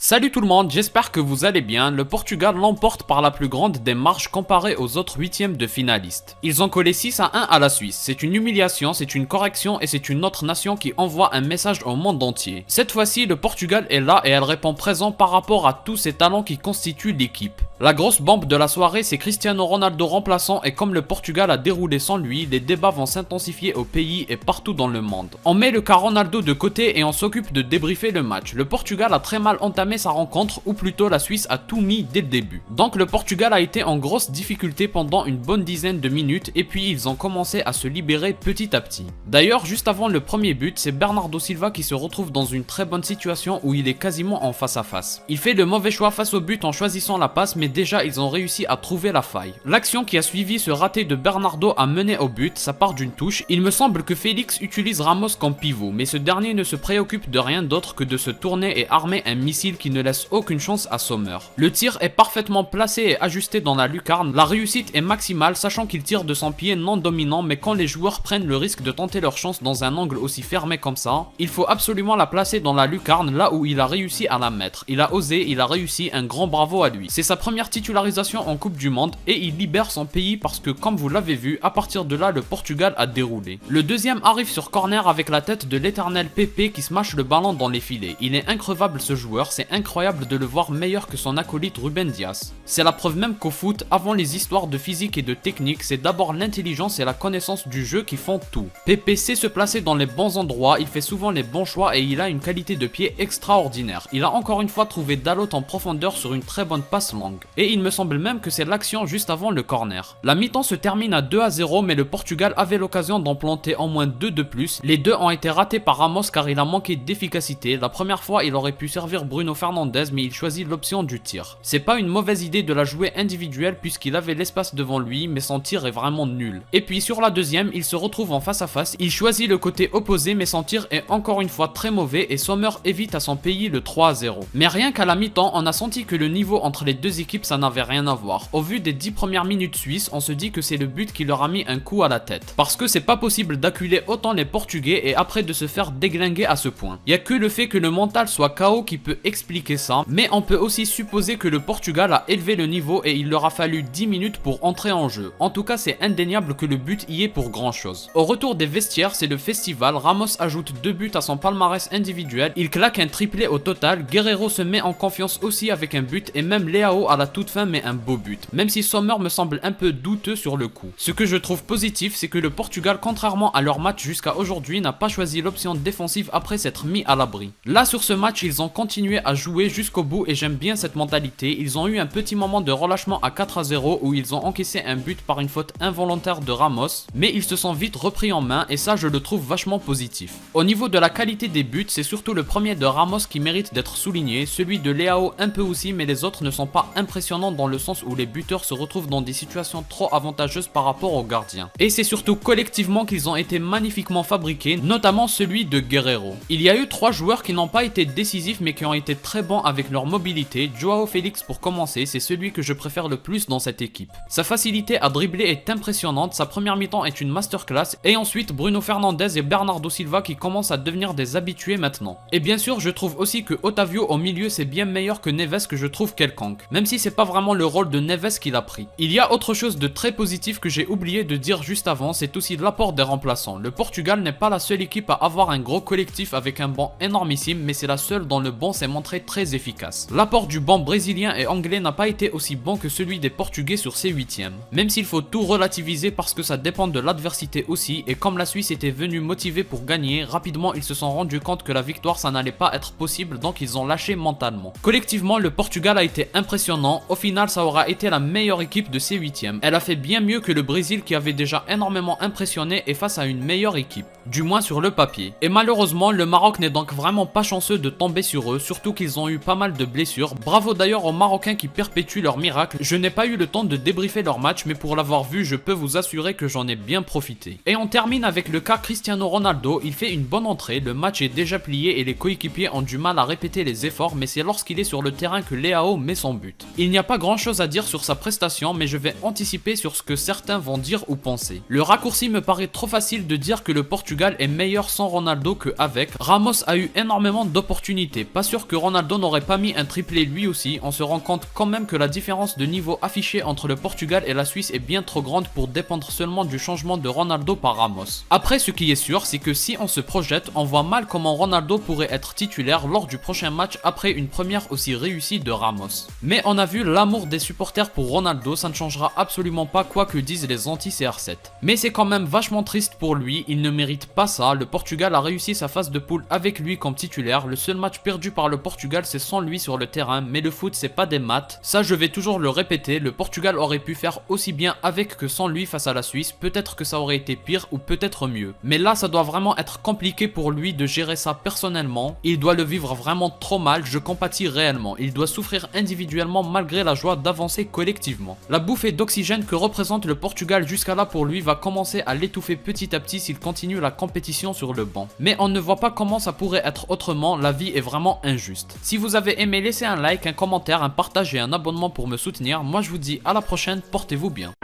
Salut tout le monde, j'espère que vous allez bien. Le Portugal l'emporte par la plus grande des marges comparée aux autres huitièmes de finalistes. Ils ont collé 6-1 à la Suisse. C'est une humiliation, c'est une correction et c'est une autre nation qui envoie un message au monde entier. Cette fois-ci, le Portugal est là et elle répond présent par rapport à tous ces talents qui constituent l'équipe. La grosse bombe de la soirée, c'est Cristiano Ronaldo remplaçant et comme le Portugal a déroulé sans lui, les débats vont s'intensifier au pays et partout dans le monde. On met le cas Ronaldo de côté et on s'occupe de débriefer le match. Le Portugal a très mal entamé sa rencontre, ou plutôt la Suisse a tout mis dès le début. Donc le Portugal a été en grosse difficulté pendant une bonne dizaine de minutes et puis ils ont commencé à se libérer petit à petit. D'ailleurs, juste avant le premier but, c'est Bernardo Silva qui se retrouve dans une très bonne situation où il est quasiment en face à face. Il fait le mauvais choix face au but en choisissant la passe, mais déjà ils ont réussi à trouver la faille. L'action qui a suivi ce raté de Bernardo a mené au but, ça part d'une touche. Il me semble que Félix utilise Ramos comme pivot, mais ce dernier ne se préoccupe de rien d'autre que de se tourner et armer un missile qui ne laisse aucune chance à Sommer. Le tir est parfaitement placé et ajusté dans la lucarne, la réussite est maximale sachant qu'il tire de son pied non dominant, mais quand les joueurs prennent le risque de tenter leur chance dans un angle aussi fermé comme ça, il faut absolument la placer dans la lucarne là où il a réussi à la mettre. Il a osé, il a réussi, un grand bravo à lui. C'est sa première titularisation en Coupe du Monde et il libère son pays parce que comme vous l'avez vu, à partir de là le Portugal a déroulé. Le deuxième arrive sur corner avec la tête de l'éternel Pepe qui smash le ballon dans les filets. Il est increvable ce joueur, c'est incroyable de le voir meilleur que son acolyte Ruben Dias. C'est la preuve même qu'au foot, avant les histoires de physique et de technique, c'est d'abord l'intelligence et la connaissance du jeu qui font tout. Pepe sait se placer dans les bons endroits, il fait souvent les bons choix et il a une qualité de pied extraordinaire. Il a encore une fois trouvé Dalot en profondeur sur une très bonne passe longue. Et il me semble même que c'est l'action juste avant le corner. La mi-temps se termine à 2-0, mais le Portugal avait l'occasion d'en planter en moins 2 de plus. Les deux ont été ratés par Ramos car il a manqué d'efficacité. La première fois, il aurait pu servir Bruno Fernandes, mais il choisit l'option du tir. C'est pas une mauvaise idée de la jouer individuelle puisqu'il avait l'espace devant lui, mais son tir est vraiment nul. Et puis sur la deuxième, il se retrouve en face à face, il choisit le côté opposé, mais son tir est encore une fois très mauvais et Sommer évite à son pays le 3-0. Mais rien qu'à la mi-temps, on a senti que le niveau entre les deux équipes ça n'avait rien à voir. Au vu des 10 premières minutes suisses, on se dit que c'est le but qui leur a mis un coup à la tête. Parce que c'est pas possible d'acculer autant les Portugais et après de se faire déglinguer à ce point. Il y a que le fait que le mental soit KO qui peut expliquer ça, mais on peut aussi supposer que le Portugal a élevé le niveau et il leur a fallu 10 minutes pour entrer en jeu. En tout cas, c'est indéniable que le but y est pour grand chose. Au retour des vestiaires, c'est le festival. Ramos ajoute 2 buts à son palmarès individuel. Il claque un triplé au total. Guerreiro se met en confiance aussi avec un but et même Leao à la toute fin met un beau but. Même si Sommer me semble un peu douteux sur le coup. Ce que je trouve positif, c'est que le Portugal, contrairement à leur match jusqu'à aujourd'hui, n'a pas choisi l'option défensive après s'être mis à l'abri. Là, sur ce match, ils ont continué à jouer jusqu'au bout et j'aime bien cette mentalité. Ils ont eu un petit moment de relâchement à 4-0 où ils ont encaissé un but par une faute involontaire de Ramos, mais ils se sont vite repris en main et ça je le trouve vachement positif. Au niveau de la qualité des buts, c'est surtout le premier de Ramos qui mérite d'être souligné, celui de Leao un peu aussi, mais les autres ne sont pas impressionnants dans le sens où les buteurs se retrouvent dans des situations trop avantageuses par rapport aux gardiens. Et c'est surtout collectivement qu'ils ont été magnifiquement fabriqués, notamment celui de Guerreiro. Il y a eu 3 joueurs qui n'ont pas été décisifs mais qui ont été très bons avec leur mobilité. Joao Félix pour commencer, c'est celui que je préfère le plus dans cette équipe. Sa facilité à dribbler est impressionnante, sa première mi-temps est une masterclass et ensuite Bruno Fernandes et Bernardo Silva qui commencent à devenir des habitués maintenant. Et bien sûr, je trouve aussi que Otavio au milieu c'est bien meilleur que Neves que je trouve quelconque, même si c'est pas vraiment le rôle de Neves qu'il a pris. Il y a autre chose de très positif que j'ai oublié de dire juste avant, c'est aussi l'apport des remplaçants. Le Portugal n'est pas la seule équipe à avoir un gros collectif avec un banc énormissime, mais c'est la seule dont le banc s'est montré très efficace. L'apport du banc brésilien et anglais n'a pas été aussi bon que celui des Portugais sur ces huitièmes. Même s'il faut tout relativiser parce que ça dépend de l'adversité aussi, et comme la Suisse était venue motivée pour gagner, rapidement ils se sont rendus compte que la victoire ça n'allait pas être possible, donc ils ont lâché mentalement. Collectivement, le Portugal a été impressionnant, au final ça aura été la meilleure équipe de ces huitièmes. Elle a fait bien mieux que le Brésil qui avait déjà énormément impressionné et face à une meilleure équipe, du moins sur le papier. Et malheureusement, le Maroc n'est donc vraiment pas chanceux de tomber sur eux, surtout qu'ils ont eu pas mal de blessures. Bravo d'ailleurs aux Marocains qui perpétuent leur miracle. Je n'ai pas eu le temps de débriefer leur match, mais pour l'avoir vu, je peux vous assurer que j'en ai bien profité. Et on termine avec le cas Cristiano Ronaldo. Il fait une bonne entrée, le match est déjà plié et les coéquipiers ont du mal à répéter les efforts, mais c'est lorsqu'il est sur le terrain que Leao met son but. Il n'y a pas grand chose à dire sur sa prestation, mais je vais anticiper sur ce que certains vont dire ou penser. Le raccourci me paraît trop facile de dire que le Portugal est meilleur sans Ronaldo qu'avec. Ramos a eu énormément d'opportunités, pas sûr que Ronaldo n'aurait pas mis un triplé lui aussi. On se rend compte quand même que la différence de niveau affichée entre le Portugal et la Suisse est bien trop grande pour dépendre seulement du changement de Ronaldo par Ramos. Après, ce qui est sûr, c'est que si on se projette, on voit mal comment Ronaldo pourrait être titulaire lors du prochain match après une première aussi réussie de Ramos. Mais on a vu l'amour des supporters pour Ronaldo, ça ne changera absolument pas quoi que disent les anti-CR7. Mais c'est quand même vachement triste pour lui, il ne mérite pas ça. Le Portugal a réussi sa phase de poule avec lui comme titulaire. Le seul match perdu par le Portugal, c'est sans lui sur le terrain, mais le foot c'est pas des maths. Ça, je vais toujours le répéter, le Portugal aurait pu faire aussi bien avec que sans lui face à la Suisse. Peut-être que ça aurait été pire ou peut-être mieux. Mais là, ça doit vraiment être compliqué pour lui de gérer ça personnellement. Il doit le vivre vraiment trop mal, je compatis réellement. Il doit souffrir individuellement malgré la joie d'avancer collectivement. La bouffée d'oxygène que représente le Portugal jusqu'à là pour lui va commencer à l'étouffer petit à petit s'il continue la compétition sur le banc. Mais on ne voit pas comment ça pourrait être autrement, la vie est vraiment injuste. Si vous avez aimé, laissez un like, un commentaire, un partage et un abonnement pour me soutenir. Moi je vous dis à la prochaine, portez-vous bien.